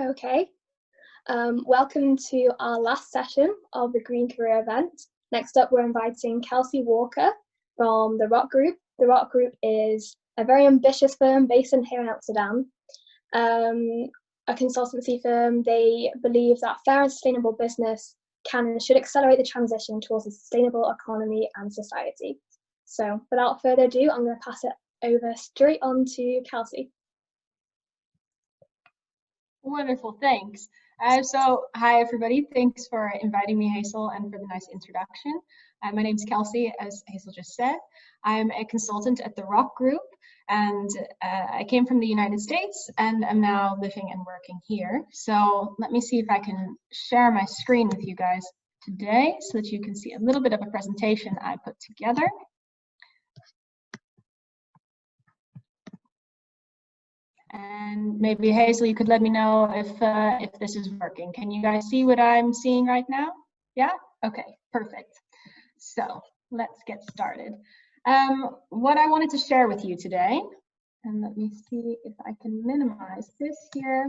Okay, welcome to our last session of the Green Career event. Next up, we're inviting Kelsey Walker from TheRockGroup. TheRockGroup is a very ambitious firm based here in Amsterdam, a consultancy firm. They believe that fair and sustainable business can and should accelerate the transition towards a sustainable economy and society. So without further ado, I'm going to pass it over straight on to Kelsey. Wonderful, thanks. So hi everybody, thanks for inviting me, Hazel, and for the nice introduction. My name is Kelsey, as Hazel just said. I'm a consultant at TheRockGroup, and I came from the United States and I'm now living and working here. So let me see if I can share my screen with you guys today so that you can see a little bit of a presentation I put together. And maybe Hazel, you could let me know if this is working. Can you guys see what I'm seeing right now? Yeah? Okay, perfect. So let's get started. What I wanted to share with you today, and let me see if I can minimize this here.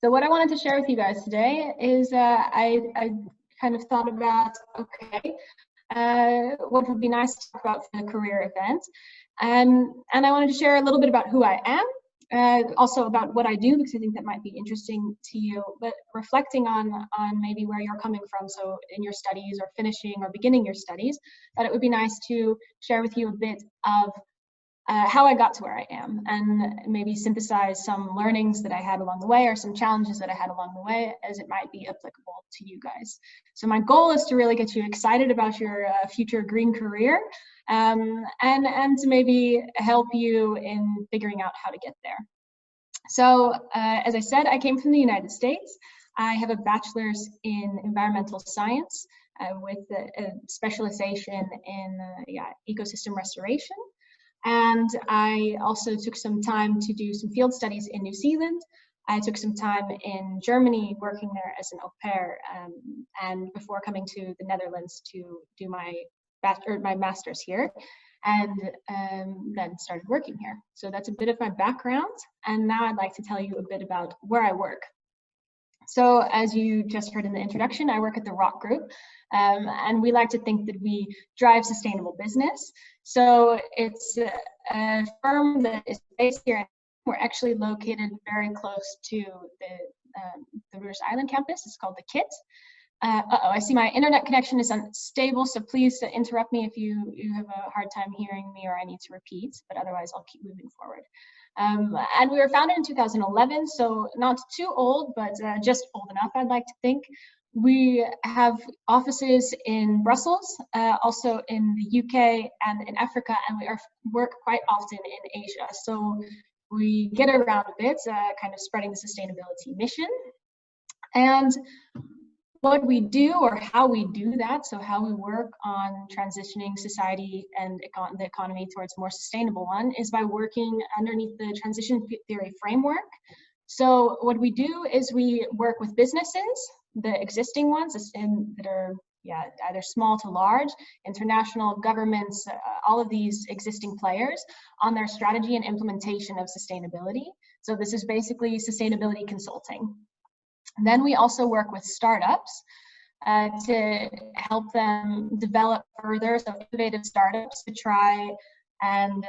So what I wanted to share with you guys today is I kind of thought about, okay, what would be nice to talk about for the career event. And I wanted to share a little bit about who I am, also about what I do, because I think that might be interesting to you, but reflecting on maybe where you're coming from, so in your studies or finishing or beginning your studies, that it would be nice to share with you a bit of how I got to where I am, and maybe synthesize some learnings that I had along the way or some challenges that I had along the way, as it might be applicable to you guys. So my goal is to really get you excited about your future green career, and to maybe help you in figuring out how to get there. So as I said, I came from the United States. I have a bachelor's in environmental science with a specialization in ecosystem restoration. And I also took some time to do some field studies in New Zealand. I took some time in Germany working there as an au pair, and before coming to the Netherlands to do my master's here, and then started working here. So that's a bit of my background, and now I'd like to tell you a bit about where I work. So as you just heard in the introduction, I work at TheRockGroup, and we like to think that we drive sustainable business. So it's a firm that is based here. We're actually located very close to the Roos Island campus. It's called the KIT. I see my internet connection is unstable, so please interrupt me if you have a hard time hearing me or I need to repeat, but otherwise I'll keep moving forward. And we were founded in 2011, so not too old, but just old enough, I'd like to think. We have offices in Brussels, also in the UK and in Africa, and we work quite often in Asia. So we get around a bit, kind of spreading the sustainability mission. And what we do, or how we do that, so how we work on transitioning society and the economy towards a more sustainable one, is by working underneath the transition theory framework. So what we do is we work with businesses, the existing ones that are either small to large, international governments, all of these existing players, on their strategy and implementation of sustainability. So this is basically sustainability consulting. Then we also work with startups to help them develop further, so innovative startups to try and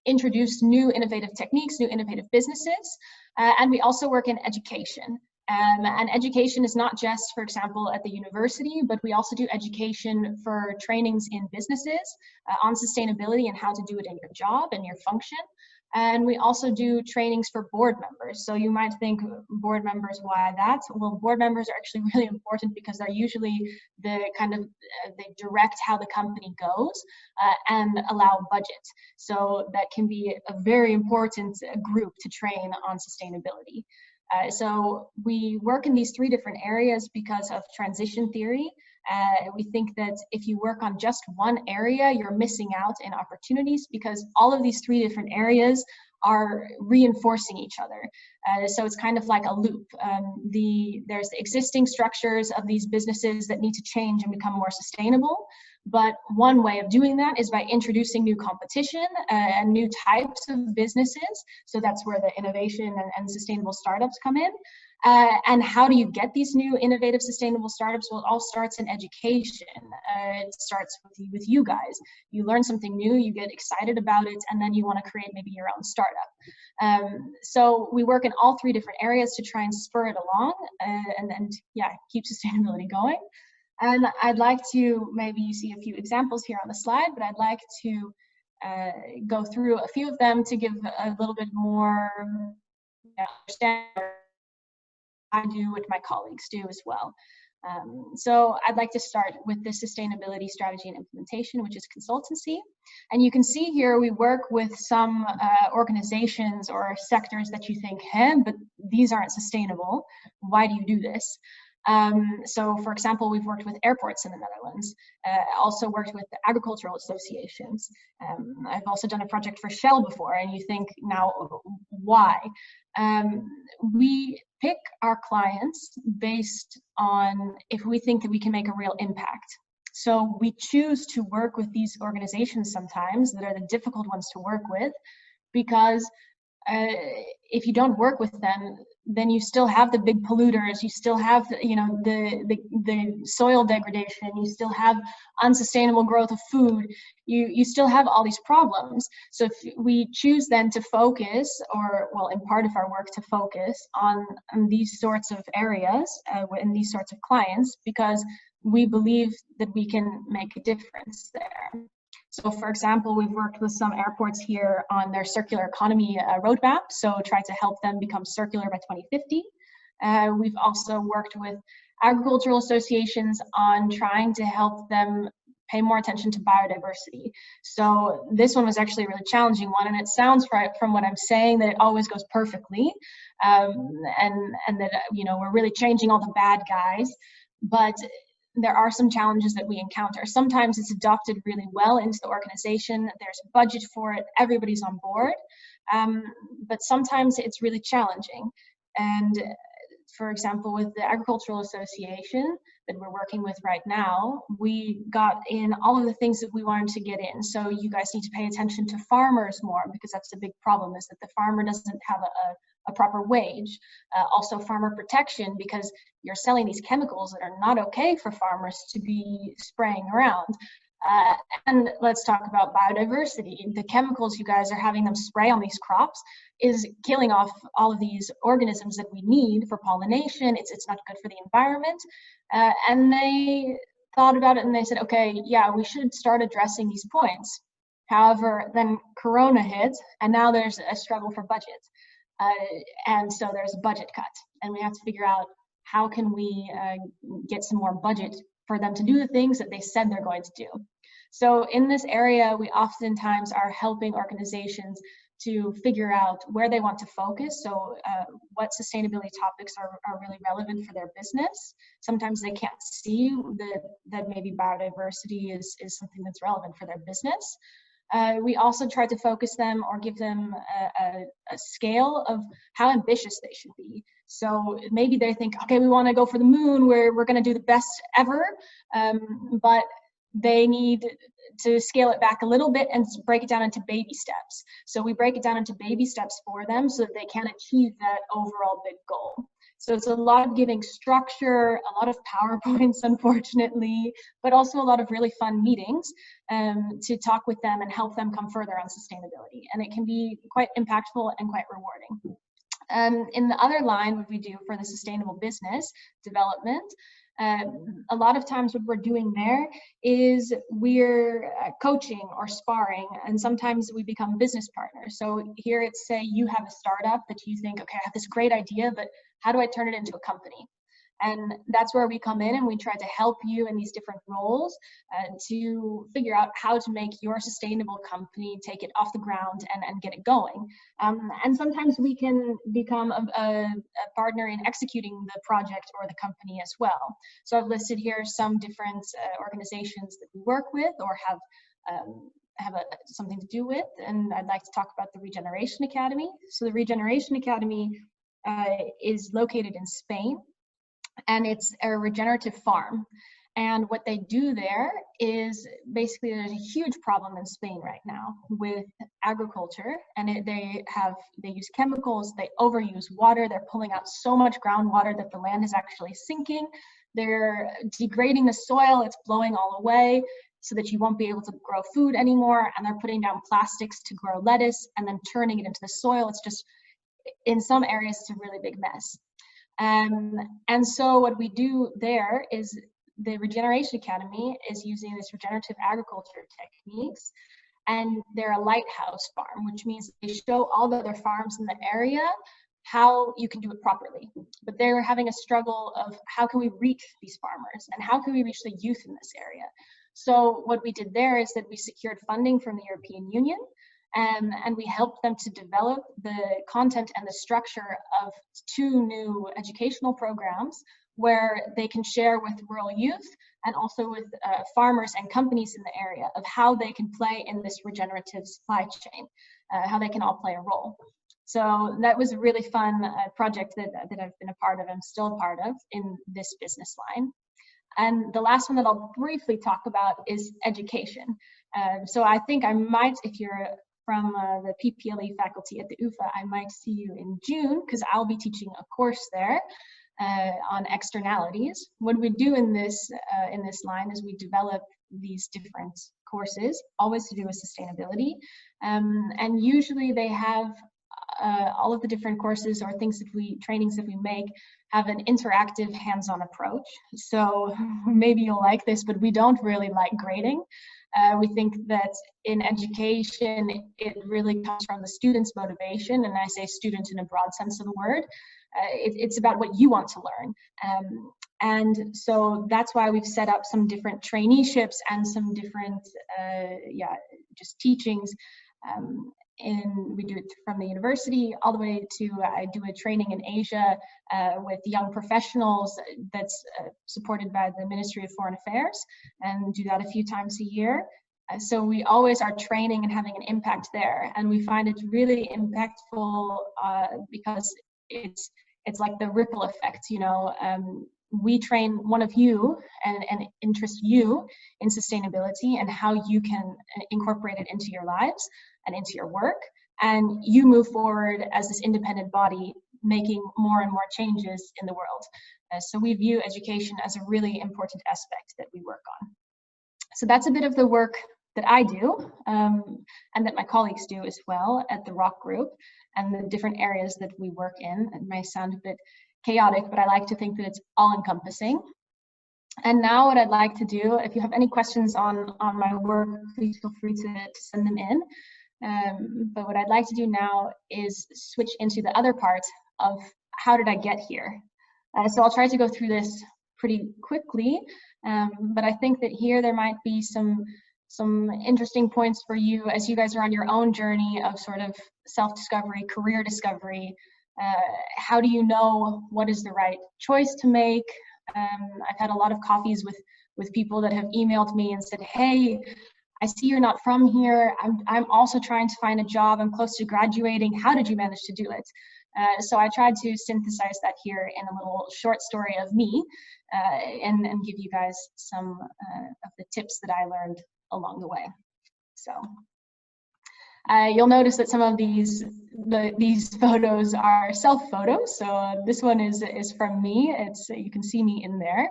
introduce new innovative techniques, new innovative businesses. And we also work in education. And education is not just, for example, at the university, but we also do education for trainings in businesses on sustainability and how to do it in your job and your function. And we also do trainings for board members. So you might think, board members, why that? Well, board members are actually really important because they're usually the kind of, they direct how the company goes and allow budget. So that can be a very important group to train on sustainability. So we work in these three different areas because of transition theory. We think that if you work on just one area, you're missing out in opportunities because all of these three different areas are reinforcing each other. So it's kind of like a loop. There's the existing structures of these businesses that need to change and become more sustainable. But one way of doing that is by introducing new competition and new types of businesses. So that's where the innovation and sustainable startups come in. And how do you get these new innovative sustainable startups? Well, it all starts in education. It starts with you guys. You learn something new, you get excited about it, and then you want to create maybe your own startup. So we work in all three different areas to try and spur it along and keep sustainability going. And I'd like to, maybe you see a few examples here on the slide, but I'd like to go through a few of them to give a little bit more understanding I do, what my colleagues do as well. So I'd like to start with the Sustainability Strategy and Implementation, which is consultancy. And you can see here we work with some organizations or sectors that you think, hey, but these aren't sustainable. Why do you do this? So for example, we've worked with airports in the Netherlands, also worked with the agricultural associations. I've also done a project for Shell before, and you think, now, why? We pick our clients based on if we think that we can make a real impact. So we choose to work with these organizations sometimes that are the difficult ones to work with, because if you don't work with them, then you still have the big polluters, you still have the soil degradation, you still have unsustainable growth of food, you still have all these problems. So if we choose then to focus, or well, in part of our work to focus on these sorts of areas and these sorts of clients, because we believe that we can make a difference there. So for example, we've worked with some airports here on their circular economy roadmap, so try to help them become circular by 2050. We've also worked with agricultural associations on trying to help them pay more attention to biodiversity. So this one was actually a really challenging one, and it sounds from what I'm saying that it always goes perfectly, and that we're really changing all the bad guys, but there are some challenges that we encounter. Sometimes it's adopted really well into the organization, there's a budget for it, everybody's on board, but sometimes it's really challenging. And for example, with the Agricultural Association that we're working with right now, we got in all of the things that we wanted to get in. So you guys need to pay attention to farmers more, because that's a big problem, is that the farmer doesn't have a proper wage. Also farmer protection, because you're selling these chemicals that are not okay for farmers to be spraying around. And let's talk about biodiversity. The chemicals you guys are having them spray on these crops is killing off all of these organisms that we need for pollination. It's not good for the environment. And they thought about it and they said, okay, yeah, we should start addressing these points. However, then Corona hit, and now there's a struggle for budget. And so there's a budget cut, and we have to figure out how can we get some more budget for them to do the things that they said they're going to do. So in this area, we oftentimes are helping organizations to figure out where they want to focus. So what sustainability topics are really relevant for their business. Sometimes they can't see that maybe biodiversity is something that's relevant for their business. We also try to focus them or give them a scale of how ambitious they should be. So maybe they think, okay, we want to go for the moon, we're going to do the best ever, but they need to scale it back a little bit and break it down into baby steps. So we break it down into baby steps for them so that they can achieve that overall big goal. So it's a lot of giving structure, a lot of PowerPoints, unfortunately, but also a lot of really fun meetings to talk with them and help them come further on sustainability. And it can be quite impactful and quite rewarding. In the other line, what we do for the sustainable business development, a lot of times what we're doing there is we're coaching or sparring, and sometimes we become business partners. So here it's, say you have a startup that you think, okay, I have this great idea, but how do I turn it into a company? And that's where we come in and we try to help you in these different roles to figure out how to make your sustainable company, take it off the ground and get it going. And sometimes we can become a partner in executing the project or the company as well. So I've listed here some different organizations that we work with or have something to do with, and I'd like to talk about the Regeneration Academy. So the Regeneration Academy is located in Spain, and it's a regenerative farm. And what they do there is basically there's a huge problem in Spain right now with agriculture, and they use chemicals, they overuse water, they're pulling out so much groundwater that the land is actually sinking. They're degrading the soil, it's blowing all away so that you won't be able to grow food anymore, and they're putting down plastics to grow lettuce and then turning it into the soil. It's just, in some areas, it's a really big mess. And so what we do there is the Regeneration Academy is using this regenerative agriculture techniques, and they're a lighthouse farm, which means they show all the other farms in the area how you can do it properly. But they're having a struggle of how can we reach these farmers and how can we reach the youth in this area. So what we did there is that we secured funding from the European Union, and we helped them to develop the content and the structure of 2 new educational programs where they can share with rural youth and also with farmers and companies in the area of how they can play in this regenerative supply chain, how they can all play a role. So that was a really fun project that I've been a part of, I'm still a part of in this business line. And the last one that I'll briefly talk about is education. So I think I might, if you're from the PPLE faculty at the UvA, I might see you in June, because I'll be teaching a course there on externalities. What we do in this line is we develop these different courses, always to do with sustainability. And usually they have all of the different courses or trainings that we make have an interactive hands-on approach. So maybe you'll like this, but we don't really like grading. We think that in education, it really comes from the student's motivation, and I say student in a broad sense of the word. It's about what you want to learn. And so that's why we've set up some different traineeships and some different, just teachings. We do it from the university all the way to, I do a training in Asia with young professionals that's supported by the Ministry of Foreign Affairs, and do that a few times a year. So we always are training and having an impact there. And we find it really impactful because it's like the ripple effect, you know. We train one of you and interest you in sustainability and how you can incorporate it into your lives and into your work, and you move forward as this independent body, making more and more changes in the world. So we view education as a really important aspect that we work on. So that's a bit of the work that I do, and that my colleagues do as well at TheRockGroup, and the different areas that we work in. It may sound a bit chaotic, but I like to think that it's all-encompassing. And now what I'd like to do, if you have any questions on my work, please feel free to send them in. But what I'd like to do now is switch into the other part of how did I get here. So I'll try to go through this pretty quickly, but I think that here there might be some interesting points for you as you guys are on your own journey of sort of self-discovery, career discovery. How do you know what is the right choice to make? I've had a lot of coffees with people that have emailed me and said, hey, I see you're not from here. I'm also trying to find a job. I'm close to graduating. How did you manage to do it? So I tried to synthesize that here in a little short story of me, and give you guys some of the tips that I learned along the way. So you'll notice that some of these photos are self photos. So this one is from me. You can see me in there.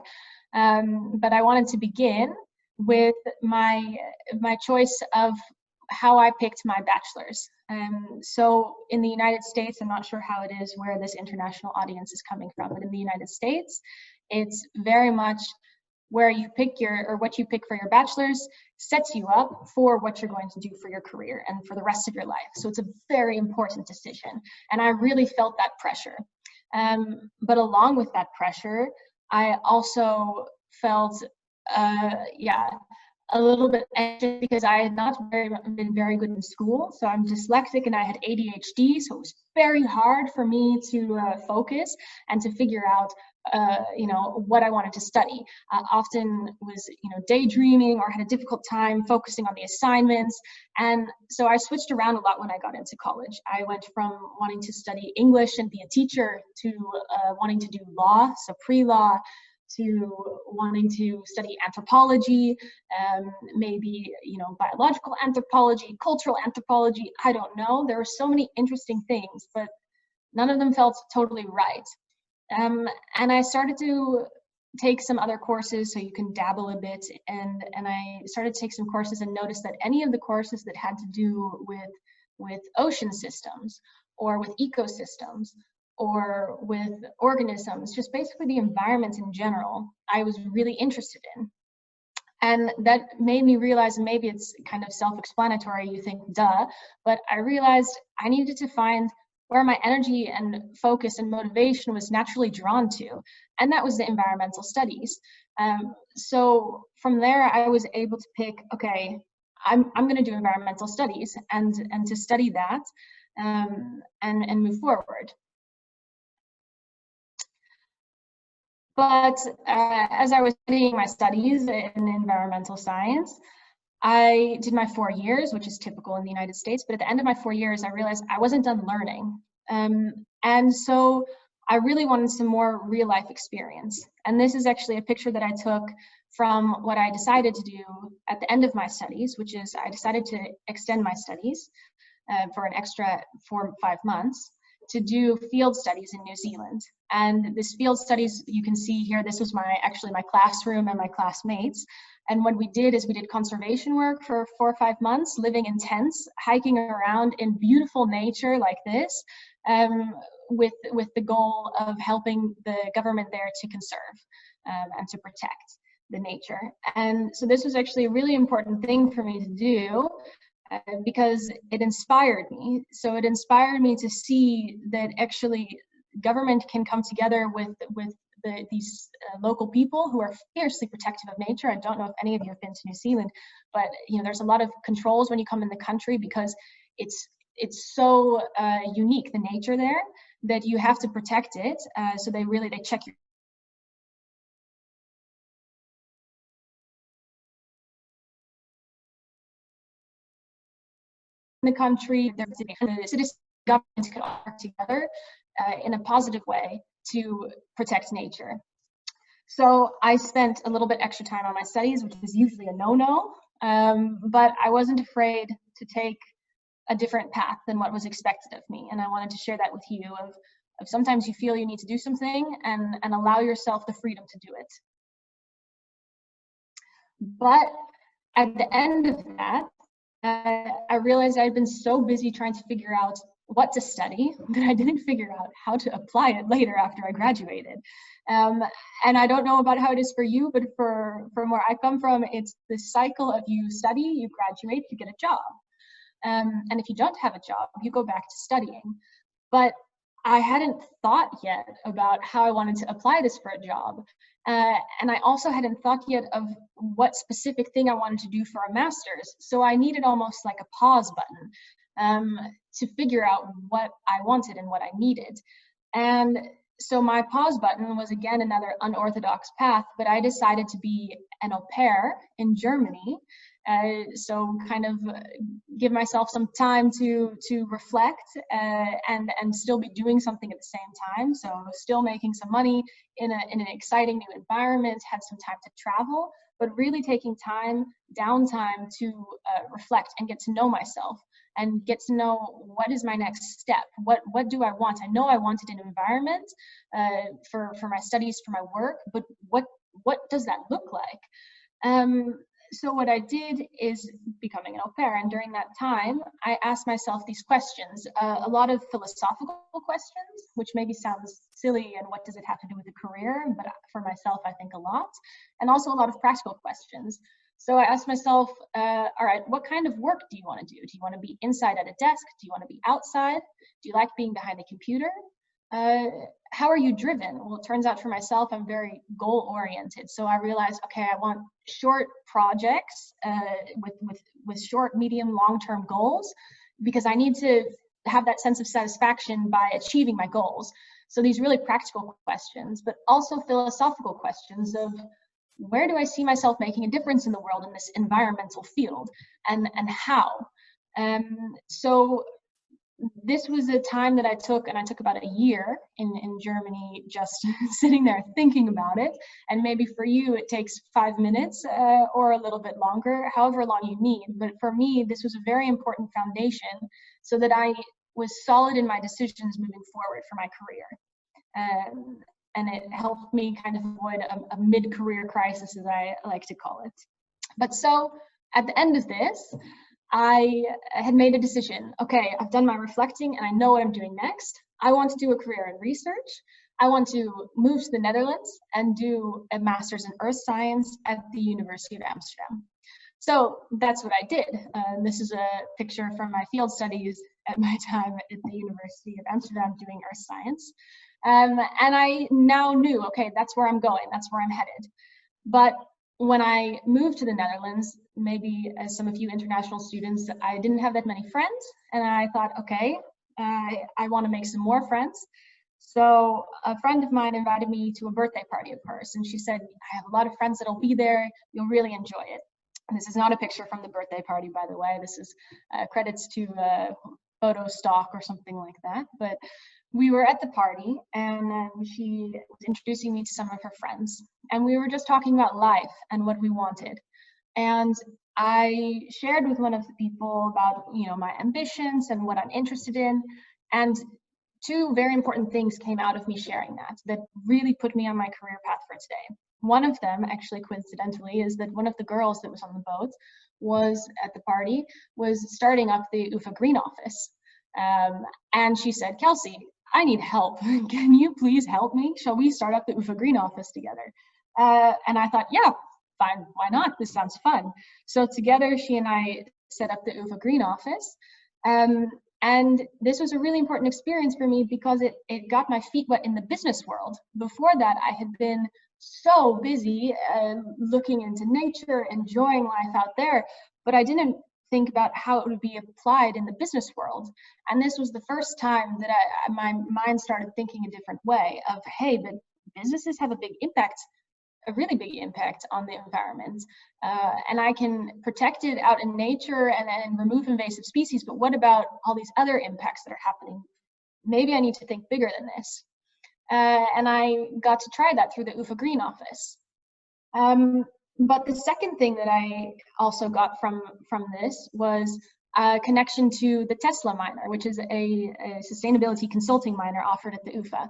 But I wanted to begin with my choice of how I picked my bachelor's. So in the United States, I'm not sure how it is where this international audience is coming from, but in the United States, it's very much where you pick what you pick for your bachelor's sets you up for what you're going to do for your career and for the rest of your life. So it's a very important decision. And I really felt that pressure. But along with that pressure, I also felt, a little bit anxious because I had not been very good in school. So I'm dyslexic and I had ADHD. So it was very hard for me to focus and to figure out what I wanted to study. Often was, daydreaming or had a difficult time focusing on the assignments. And so I switched around a lot when I got into college. I went from wanting to study English and be a teacher to wanting to do law, so pre-law, to wanting to study anthropology, maybe, you know, biological anthropology, cultural anthropology, I don't know. There were so many interesting things, but none of them felt totally right. And I started to take some other courses, so you can dabble a bit, and I started to take some courses and noticed that any of the courses that had to do with ocean systems or with ecosystems or with organisms, just basically the environment in general, I was really interested in. And that made me realize, and maybe it's kind of self-explanatory, you think, duh, but I realized I needed to find where my energy and focus and motivation was naturally drawn to, and that was the environmental studies. So from there, I was able to pick, okay, I'm going to do environmental studies and to study that and move forward. But as I was studying my studies in environmental science, I did my 4 years, which is typical in the United States, but at the end of my 4 years, I realized I wasn't done learning. And so I really wanted some more real life experience. And this is actually a picture that I took from what I decided to do at the end of my studies, which is I decided to extend my studies for an extra 4 or 5 months to do field studies in New Zealand. And this field studies, you can see here, this was actually my classroom and my classmates. And what we did is we did conservation work for 4 or 5 months, living in tents, hiking around in beautiful nature like this, with the goal of helping the government there to conserve and to protect the nature. And so this was actually a really important thing for me to do because it inspired me. So it inspired me to see that actually government can come together with these local people who are fiercely protective of nature. I don't know if any of you have been to New Zealand, but you know, there's a lot of controls when you come in the country because it's so unique, the nature there, that you have to protect it. So they check your the country, the citizens, governments can all work together in a positive way to protect nature. So I spent a little bit extra time on my studies, which is usually a no-no, but I wasn't afraid to take a different path than what was expected of me. And I wanted to share that with you of sometimes you feel you need to do something and allow yourself the freedom to do it. But at the end of that, I realized I'd been so busy trying to figure out what to study that I didn't figure out how to apply it later after I graduated. And I don't know about how it is for you, but from where I come from, it's the cycle of you study, you graduate, you get a job. And if you don't have a job, you go back to studying. But I hadn't thought yet about how I wanted to apply this for a job. And I also hadn't thought yet of what specific thing I wanted to do for a master's. So I needed almost like a pause button to figure out what I wanted and what I needed. And so my pause button was again another unorthodox path, but I decided to be an au pair in Germany. So kind of give myself some time to reflect and still be doing something at the same time. So still making some money in an exciting new environment, had some time to travel, but really taking downtime to reflect and get to know myself and get to know what is my next step. What do I want? I know I wanted an environment for my studies, for my work, but what does that look like? So what I did is becoming an au pair, and during that time, I asked myself these questions, a lot of philosophical questions, which maybe sounds silly and what does it have to do with a career, but for myself, I think a lot, and also a lot of practical questions. So I asked myself, all right, what kind of work do you want to do? Do you want to be inside at a desk? Do you want to be outside? Do you like being behind a computer? How are you driven? Well, it turns out for myself, I'm very goal-oriented. So I realized, okay, I want short projects with short, medium, long-term goals, because I need to have that sense of satisfaction by achieving my goals. So these really practical questions, but also philosophical questions of where do I see myself making a difference in the world in this environmental field, and how? So this was a time that I took about a year in Germany, just sitting there thinking about it. And maybe for you, it takes 5 minutes or a little bit longer, however long you need. But for me, this was a very important foundation so that I was solid in my decisions moving forward for my career. And it helped me kind of avoid a mid-career crisis, as I like to call it. But so at the end of this, I had made a decision. Okay, I've done my reflecting and I know what I'm doing next. I want to do a career in research. I want to move to the Netherlands and do a master's in earth science at the University of Amsterdam. So that's what I did. This is a picture from my field studies at my time at the University of Amsterdam doing earth science. And I now knew, okay, that's where I'm going, that's where I'm headed. But when I moved to the Netherlands, maybe as some of you international students, I didn't have that many friends. And I thought, okay, I want to make some more friends. So a friend of mine invited me to a birthday party of hers. And she said, I have a lot of friends that'll be there. You'll really enjoy it. And this is not a picture from the birthday party, by the way. This is credits to photo stock or something like that. But we were at the party and she was introducing me to some of her friends. And we were just talking about life and what we wanted. And I shared with one of the people about, you know, my ambitions and what I'm interested in. And two very important things came out of me sharing that really put me on my career path for today. One of them, actually coincidentally, is that one of the girls that was on the boat was at the party, was starting up the UvA Green office. And she said, Kelsey, I need help. Can you please help me? Shall we start up the UvA Green office together? And I thought, yeah, fine, why not? This sounds fun. So together, she and I set up the UvA Green office. And this was a really important experience for me because it got my feet wet in the business world. Before that, I had been so busy looking into nature, enjoying life out there, but I didn't think about how it would be applied in the business world. And this was the first time that my mind started thinking a different way of, hey, but businesses have a big impact, a really big impact on the environment. And I can protect it out in nature and remove invasive species, but what about all these other impacts that are happening? Maybe I need to think bigger than this. And I got to try that through the UvA Green office. But the second thing that I also got from this was a connection to the Tesla minor, which is a sustainability consulting minor offered at the UvA.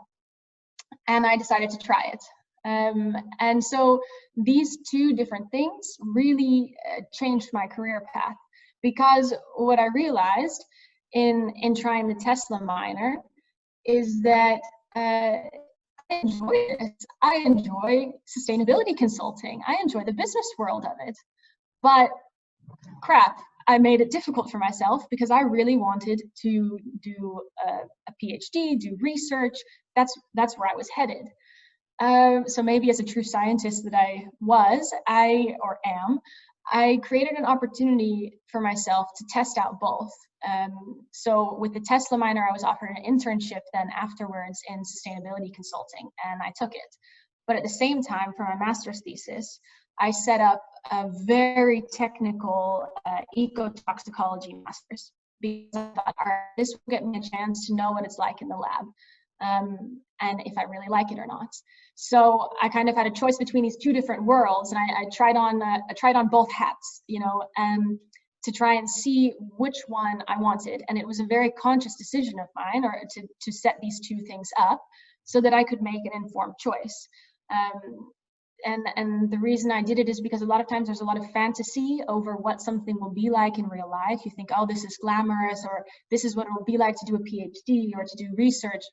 And I decided to try it. And so these two different things really changed my career path, because what I realized in trying the Tesla minor is that I enjoy it. I enjoy sustainability consulting. I enjoy the business world of it. But crap, I made it difficult for myself because I really wanted to do a PhD, do research. That's where I was headed. So maybe as a true scientist that I am, I created an opportunity for myself to test out both. So with the Tesla minor, I was offered an internship then afterwards in sustainability consulting, and I took it. But at the same time, for my master's thesis, I set up a very technical eco-toxicology master's, because I thought, all right, this will get me a chance to know what it's like in the lab, and if I really like it or not. So I kind of had a choice between these two different worlds, and I tried on both hats, you know, to try and see which one I wanted. And it was a very conscious decision of mine, or to set these two things up so that I could make an informed choice. And the reason I did it is because a lot of times there's a lot of fantasy over what something will be like in real life. You think, oh, this is glamorous, or this is what it will be like to do a PhD or to do research.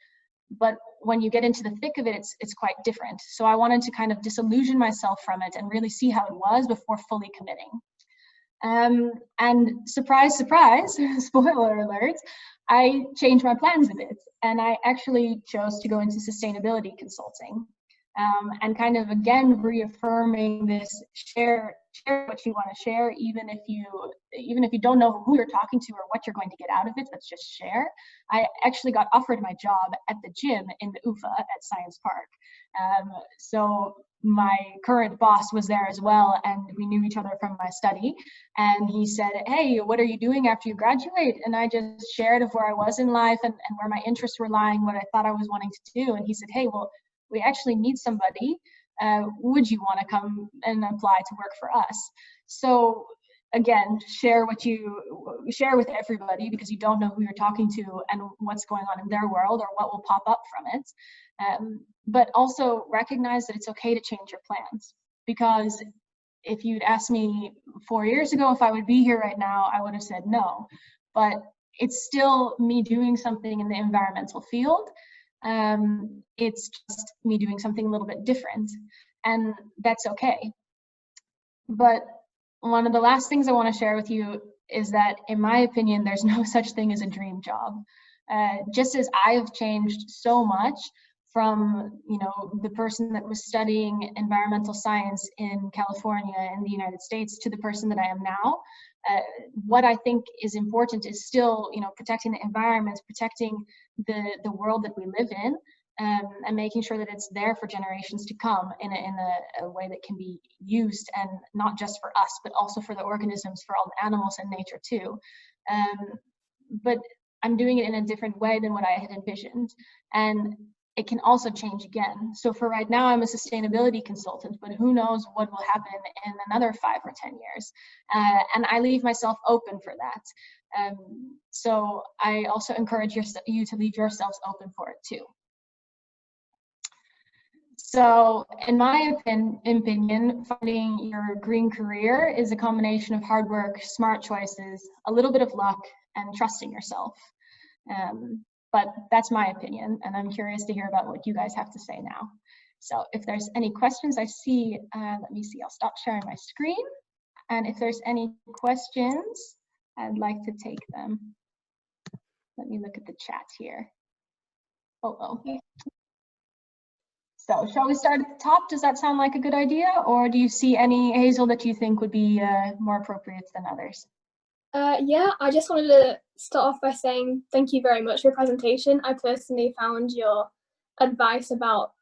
But when you get into the thick of it, it's quite different. So I wanted to kind of disillusion myself from it and really see how it was before fully committing. And surprise, surprise, spoiler alert, I changed my plans a bit, and I actually chose to go into sustainability consulting. And kind of again reaffirming this share what you want to share, even if you don't know who you're talking to or what you're going to get out of it, let's just share. I actually got offered my job at the gym in the UvA at Science Park. So my current boss was there as well, and we knew each other from my study. And he said, "Hey, what are you doing after you graduate?" And I just shared of where I was in life and where my interests were lying, what I thought I was wanting to do. And he said, "Hey, well, we actually need somebody. Would you want to come and apply to work for us?" So again, share with everybody, because you don't know who you're talking to and what's going on in their world or what will pop up from it. But also recognize that it's okay to change your plans, because if you'd asked me 4 years ago if I would be here right now, I would have said no. But it's still me doing something in the environmental field. It's just me doing something a little bit different, and that's okay. But one of the last things I want to share with you is that, in my opinion, there's no such thing as a dream job. Just as I have changed so much from, the person that was studying environmental science in California in the United States to the person that I am now, what I think is important is still, protecting the environment, protecting the world that we live in, and making sure that it's there for generations to come in a way that can be used, and not just for us, but also for the organisms, for all the animals and nature too. But I'm doing it in a different way than what I had envisioned, and it can also change again. So for right now, I'm a sustainability consultant, but who knows what will happen in another 5 or 10 years. And I leave myself open for that. So I also encourage you to leave yourselves open for it too. So in my opinion, finding your green career is a combination of hard work, smart choices, a little bit of luck, and trusting yourself. But that's my opinion, and I'm curious to hear about what you guys have to say now. So if there's any questions, I see, let me see, I'll stop sharing my screen. And if there's any questions, I'd like to take them. Let me look at the chat here. So shall we start at the top? Does that sound like a good idea? Or do you see any, Hazel, that you think would be more appropriate than others? Yeah, I just wanted to start off by saying thank you very much for your presentation. I personally found your advice about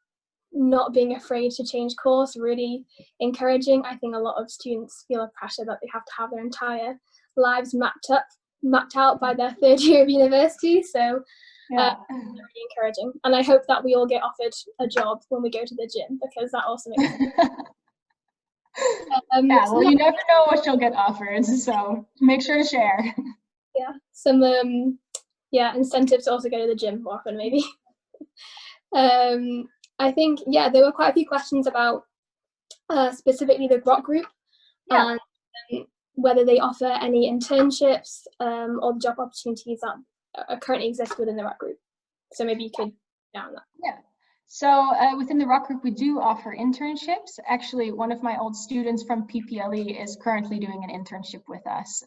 not being afraid to change course really encouraging. I think a lot of students feel a pressure that they have to have their entire lives mapped out by their 3rd year of university. So yeah, really encouraging. And I hope that we all get offered a job when we go to the gym, because that also makes sense. Yeah, well, you never know what you'll get offered, so make sure to share. Yeah, some incentives to also go to the gym more often, maybe. I think, yeah, there were quite a few questions about specifically the TheRockGroup, and whether they offer any internships or job opportunities that currently exist within the TheRockGroup. So maybe you could down that. Yeah. So within the TheRockGroup, we do offer internships. Actually, one of my old students from PPLE is currently doing an internship with us.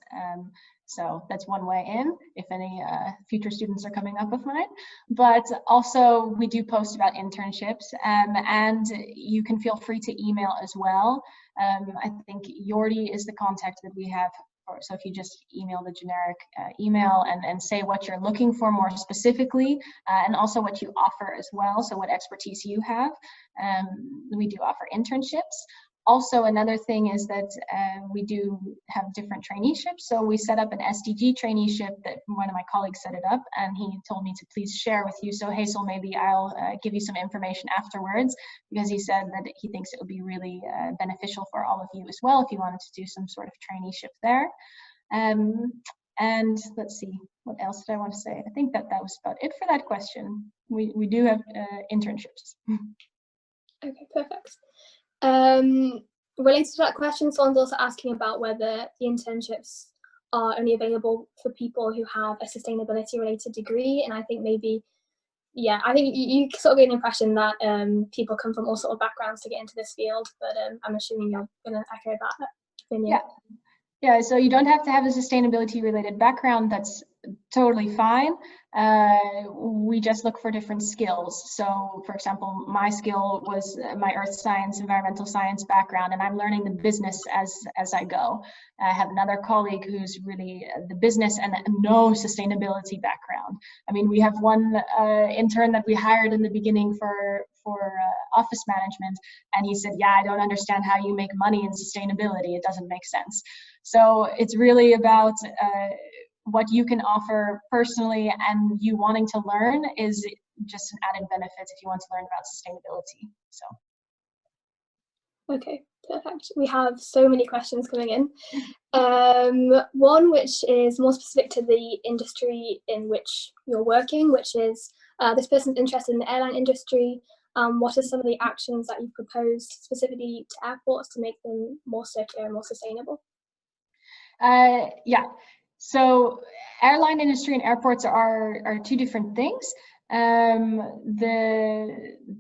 So that's one way in, if any future students are coming up with mine. But also, we do post about internships, and you can feel free to email as well. I think Jordi is the contact that we have. So if you just email the generic email and say what you're looking for more specifically, and also what you offer as well, so what expertise you have, we do offer internships. Also, another thing is that we do have different traineeships. So we set up an SDG traineeship that one of my colleagues set it up, and he told me to please share with you. So Hazel, maybe I'll give you some information afterwards, because he said that he thinks it would be really beneficial for all of you as well if you wanted to do some sort of traineeship there. And let's see, what else did I want to say? I think that was about it for that question. We do have internships. Okay, perfect. Related to that question, someone's also asking about whether the internships are only available for people who have a sustainability related degree, and I think maybe, yeah, I think you sort of get an impression that people come from all sort of backgrounds to get into this field, but I'm assuming you're going to echo that opinion. Yeah, so you don't have to have a sustainability related background. That's totally fine. We just look for different skills. So for example, my skill was my earth science, environmental science background, and I'm learning the business as I go. I have another colleague who's really the business and no sustainability background. I mean, we have one intern that we hired in the beginning for office management, and he said, yeah, I don't understand how you make money in sustainability. It doesn't make sense. So it's really about what you can offer personally, and you wanting to learn is just an added benefit if you want to learn about sustainability. So. Okay, perfect. We have so many questions coming in. One which is more specific to the industry in which you're working, which is this person's interested in the airline industry. What are some of the actions that you've proposed specifically to airports to make them more circular and more sustainable? Yeah, so airline industry and airports are two different things. The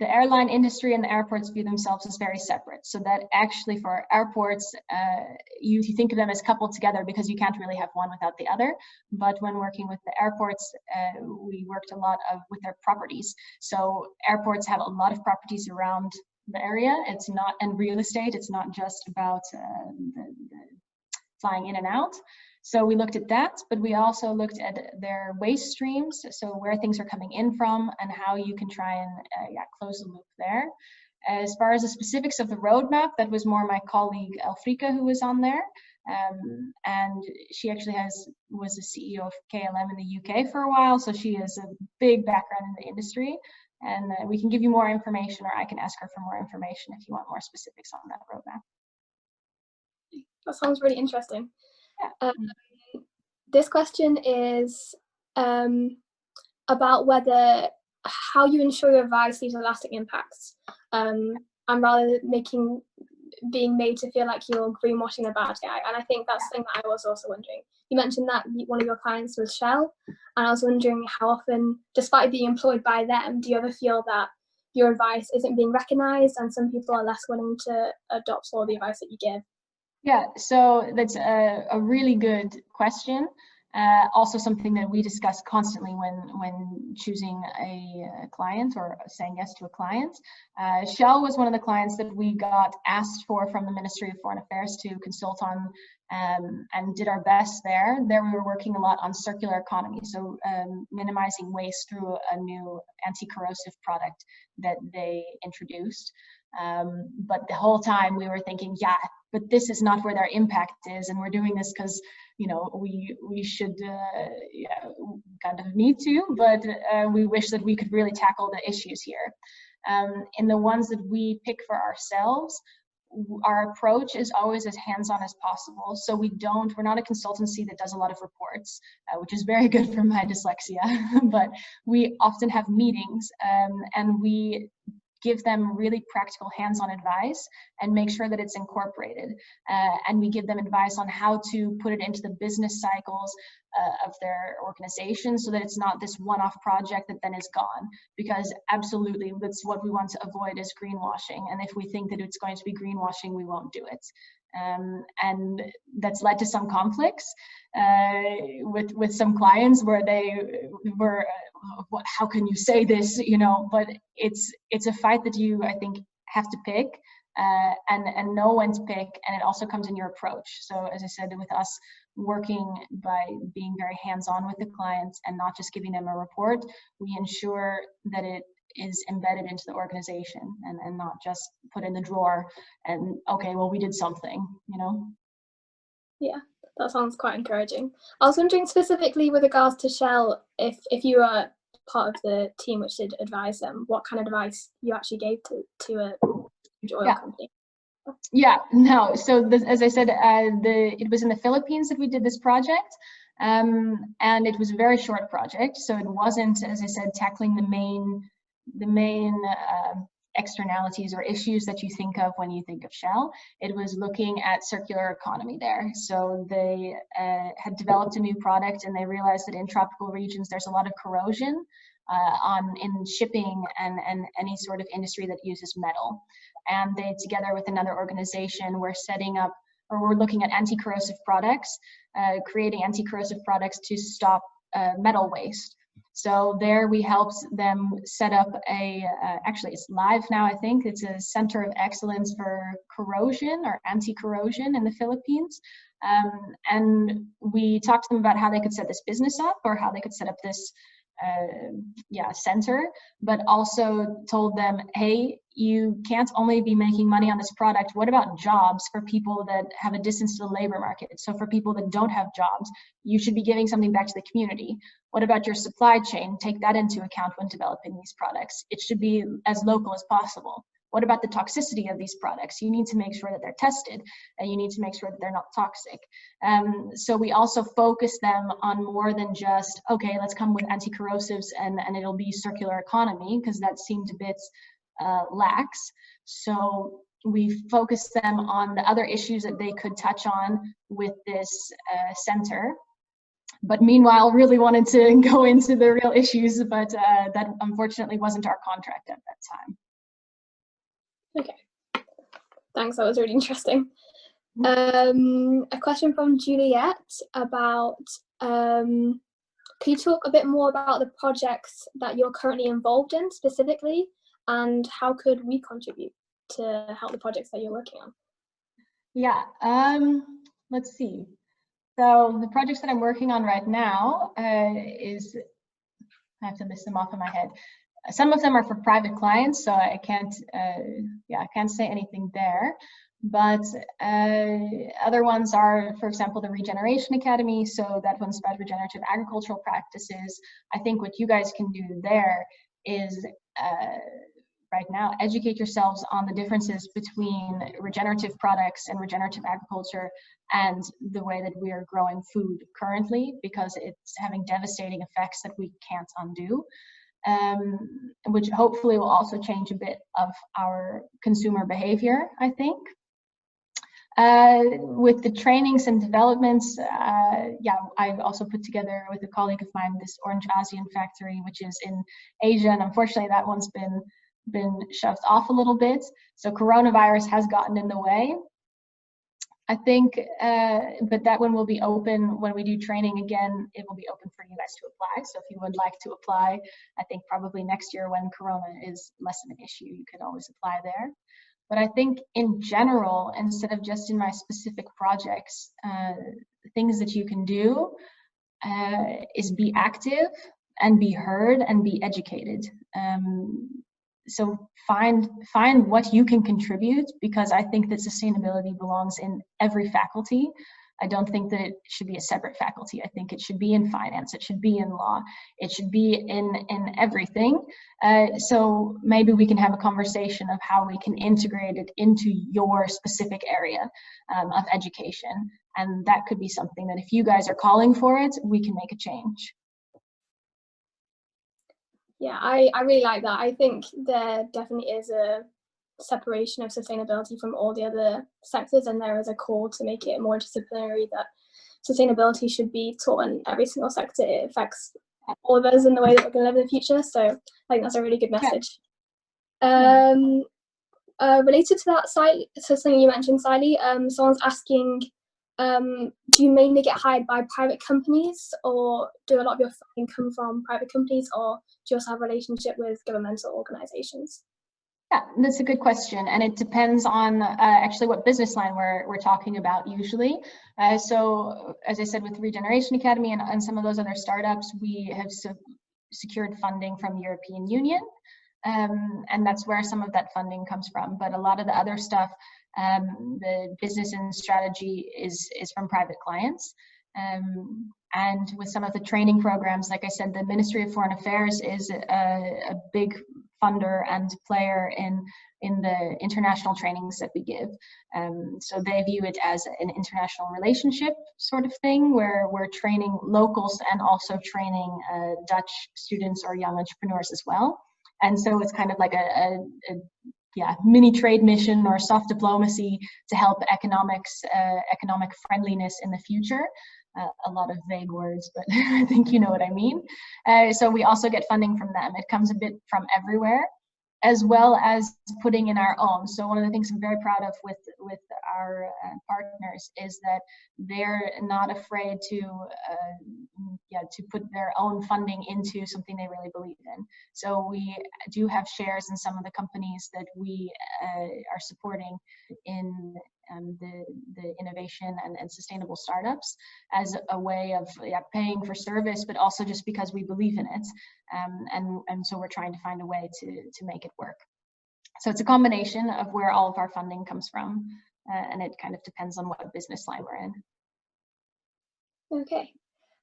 airline industry and the airports view themselves as very separate. So that actually for airports, you think of them as coupled together because you can't really have one without the other. But when working with the airports, we worked a lot with their properties. So airports have a lot of properties around the area. It's not, and real estate, it's not just about the flying in and out. So we looked at that, but we also looked at their waste streams, so where things are coming in from and how you can try and close the loop there. As far as the specifics of the roadmap, that was more my colleague Elfrika who was on there. And she actually was the CEO of KLM in the UK for a while, so she has a big background in the industry. And we can give you more information, or I can ask her for more information if you want more specifics on that roadmap. That sounds really interesting. Yeah. This question is about how you ensure your advice leaves lasting impacts, and rather being made to feel like you're greenwashing about it. And I think that's something that I was also wondering. You mentioned that one of your clients was Shell, and I was wondering how often, despite being employed by them, do you ever feel that your advice isn't being recognised and some people are less willing to adopt all the advice that you give? Yeah, so that's a really good question. Also something that we discuss constantly when choosing a client or saying yes to a client. Shell was one of the clients that we got asked from the Ministry of Foreign Affairs to consult on, and did our best there. There we were working a lot on circular economy, so minimizing waste through a new anti-corrosive product that they introduced. But the whole time we were thinking, yeah, but this is not where their impact is, and we're doing this because, you know, we should kind of need to, but we wish that we could really tackle the issues here. In the ones that we pick for ourselves, our approach is always as hands-on as possible. So we're not a consultancy that does a lot of reports, which is very good for my dyslexia, but we often have meetings, and we give them really practical hands-on advice and make sure that it's incorporated. And we give them advice on how to put it into the business cycles of their organization, so that it's not this one-off project that then is gone. Because absolutely, that's what we want to avoid, is greenwashing. And if we think that it's going to be greenwashing, we won't do it. And that's led to some conflicts with some clients where they were, how can you say this, you know? But it's a fight that you, I think, have to pick and know when to pick, and it also comes in your approach. So as I said, with us working by being very hands-on with the clients and not just giving them a report, we ensure that it is embedded into the organization and not just put in the drawer and, okay, well, we did something, you know? Yeah, that sounds quite encouraging. I was wondering specifically with regards to Shell, if you were part of the team which did advise them, what kind of advice you actually gave to a huge oil company? Yeah, no, so as I said, it was in the Philippines that we did this project, and it was a very short project, so it wasn't, as I said, tackling the main externalities or issues that you think of when you think of Shell. It was looking at circular economy there. So they had developed a new product, and they realized that in tropical regions there's a lot of corrosion in shipping and any sort of industry that uses metal. And they, together with another organization, were setting up, or we're looking at anti-corrosive products, creating anti-corrosive products to stop metal waste. So there we helped them set up actually it's live now, I think. It's a center of excellence for corrosion or anti-corrosion in the Philippines. And we talked to them about how they could set this business up, or how they could set up this center, but also told them, hey, you can't only be making money on this product. What about jobs for people that have a distance to the labor market? So for people that don't have jobs, you should be giving something back to the community. What about your supply chain? Take that into account when developing these products. It should be as local as possible. What about the toxicity of these products? You need to make sure that they're tested, and you need to make sure that they're not toxic. So we also focus them on more than just, okay, let's come with anti-corrosives and it'll be circular economy, because that seemed a bit lax. So we focus them on the other issues that they could touch on with this center. But meanwhile, really wanted to go into the real issues, but that unfortunately wasn't our contract at that time. Okay, thanks, that was really interesting. A question from Juliet about, can you talk a bit more about the projects that you're currently involved in specifically, and how could we contribute to help the projects that you're working on? Yeah, let's see. So the projects that I'm working on right now I have to list them off in my head. Some of them are for private clients, so I can't say anything there. But other ones are, for example, the Regeneration Academy. So that one's about regenerative agricultural practices. I think what you guys can do there is right now educate yourselves on the differences between regenerative products and regenerative agriculture and the way that we are growing food currently, because it's having devastating effects that we can't undo. Which hopefully will also change a bit of our consumer behavior, I think. With the trainings and developments, I've also put together with a colleague of mine this Orange ASEAN factory, which is in Asia, and unfortunately that one's been shoved off a little bit. So coronavirus has gotten in the way, I think, but that one will be open when we do training again. It will be open for you guys to apply. So if you would like to apply, I think probably next year when Corona is less of an issue, you could always apply there. But I think in general, instead of just in my specific projects, things that you can do is be active and be heard and be educated. So find what you can contribute, because I think that sustainability belongs in every faculty. I don't think that it should be a separate faculty. I think it should be in finance, it should be in law, it should be in everything. So maybe we can have a conversation of how we can integrate it into your specific area of education. And that could be something that if you guys are calling for it, we can make a change. Yeah, I really like that. I think there definitely is a separation of sustainability from all the other sectors, and there is a call to make it more interdisciplinary, that sustainability should be taught in every single sector. It affects all of us in the way that we're going to live in the future. So I think that's a really good message. Yeah. Related to that, so something you mentioned, Siley, someone's asking, do you mainly get hired by private companies, or do a lot of your funding come from private companies, or do you also have a relationship with governmental organizations? Yeah, that's a good question, and it depends on actually what business line we're talking about usually. So as I said, with Regeneration Academy and some of those other startups, we have secured funding from the European Union, and that's where some of that funding comes from. But a lot of the other stuff, the business and strategy is from private clients. And with some of the training programs, like I said, the Ministry of Foreign Affairs is a big funder and player in the international trainings that we give. So they view it as an international relationship sort of thing, where we're training locals and also training Dutch students or young entrepreneurs as well. And so it's kind of like a mini trade mission or soft diplomacy to help economic friendliness in the future. A lot of vague words, but I think you know what I mean. So we also get funding from them. It comes a bit from everywhere. as well as putting in our own. So one of the things I'm very proud of with our partners is that they're not afraid to put their own funding into something they really believe in. So we do have shares in some of the companies that we are supporting in the innovation and sustainable startups as a way of paying for service, but also just because we believe in it. And so we're trying to find a way to make it work. So it's a combination of where all of our funding comes from, and it kind of depends on what business line we're in. Okay.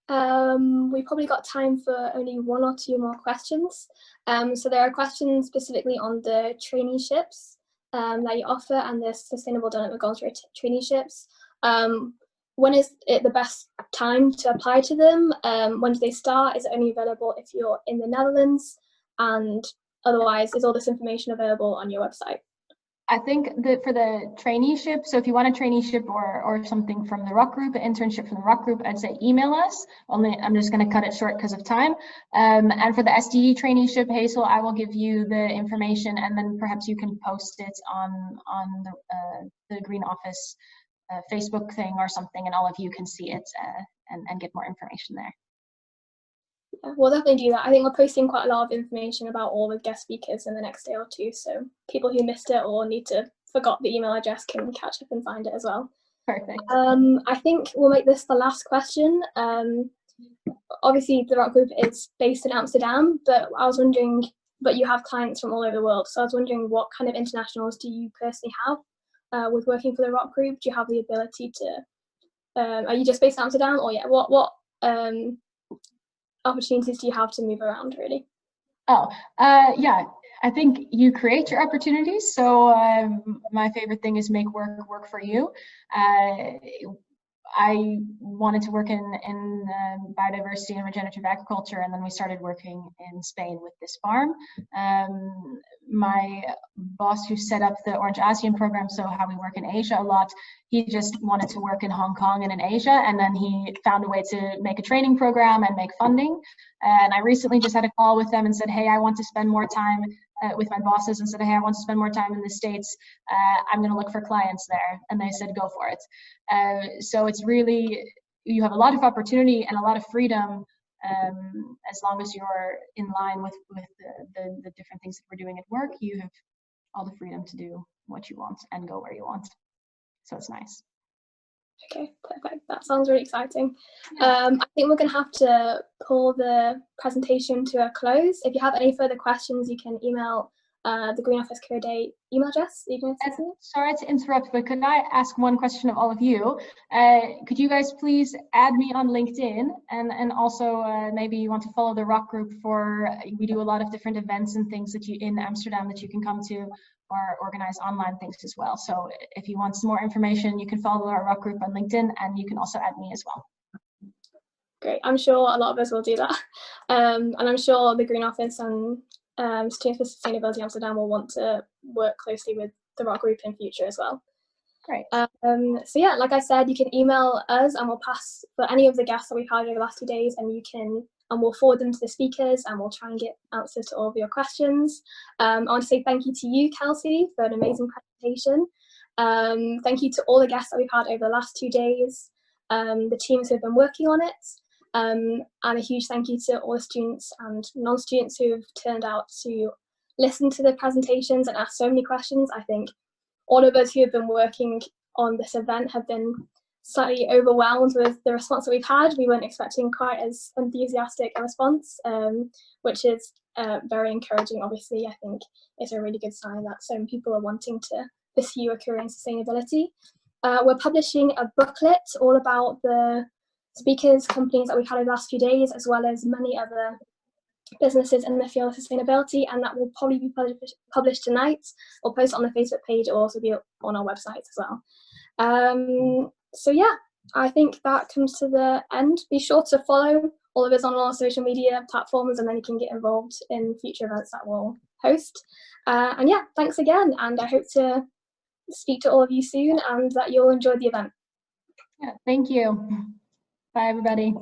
We've probably got time for only one or two more questions. So there are questions specifically on the traineeships that you offer and the Sustainable Development Goals traineeships. When is it the best time to apply to them? When do they start? Is it only available if you're in the Netherlands? And otherwise, is all this information available on your website? I think that for the traineeship, so if you want a traineeship or something from the RockGroup, an internship from the RockGroup, I'd say email us. Only I'm just going to cut it short because of time. And for the SDE traineeship, Hazel, I will give you the information, and then perhaps you can post it on the Green Office Facebook thing or something, and all of you can see it and get more information there. Yeah, we'll definitely do that. I think we're posting quite a lot of information about all the guest speakers in the next day or two, so people who missed it or forgot the email address can catch up and find it as well. Perfect. I think we'll make this the last question. Obviously, the RockGroup is based in Amsterdam, but I was wondering, but you have clients from all over the world, so I was wondering what kind of internationals do you personally have with working for the RockGroup? Do you have the ability to, are you just based in Amsterdam, or what opportunities do you have to move around, really? Yeah, I think you create your opportunities. So my favorite thing is make work for you. I wanted to work in biodiversity and regenerative agriculture, and then we started working in Spain with this farm. My boss, who set up the Orange ASEAN program, so how we work in Asia a lot, he just wanted to work in Hong Kong and in Asia, and then he found a way to make a training program and make funding. And I recently just had a call with them and said, hey, I want to spend more time with my bosses, and said, hey, I want to spend more time in the States. I'm going to look for clients there. And they said, go for it. So it's really, you have a lot of opportunity and a lot of freedom as long as you're in line with the different things that we're doing at work. You have all the freedom to do what you want and go where you want. So it's nice. Okay, perfect. That sounds really exciting. I think we're going to have to pull the presentation to a close. If you have any further questions, you can email the Green Office Career Day email address. Sorry to interrupt, but could I ask one question of all of you? Could you guys please add me on LinkedIn, and also maybe you want to follow the RockGroup for, we do a lot of different events and things that you in Amsterdam that you can come to, or organize online things as well. So if you want some more information, you can follow our RockGroup on LinkedIn, and you can also add me as well. Great. I'm sure a lot of us will do that. And I'm sure the Green Office and Students for Sustainability Amsterdam will want to work closely with the RockGroup in future as well. Great. So yeah, like I said, you can email us and we'll pass for any of the guests that we've had over the last 2 days, and we'll forward them to the speakers, and we'll try and get answers to all of your questions. I want to say thank you to you, Kelsey, for an amazing presentation. Thank you to all the guests that we've had over the last 2 days, the teams who have been working on it, and a huge thank you to all the students and non-students who have turned out to listen to the presentations and ask so many questions. I think all of us who have been working on this event have been slightly overwhelmed with the response that we've had. We weren't expecting quite as enthusiastic a response, which is very encouraging. Obviously, I think it's a really good sign that so many people are wanting to pursue a career in sustainability. We're publishing a booklet all about the speakers, companies that we've had over the last few days, as well as many other businesses in the field of sustainability, and that will probably be published tonight. We'll post it on the Facebook page. It will also be on our website as well. So yeah, I think that comes to the end. Be sure to follow all of us on all our social media platforms, and then you can get involved in future events that we'll host. And yeah, thanks again, and I hope to speak to all of you soon and that you'll enjoy the event. Yeah, thank you. Bye, everybody.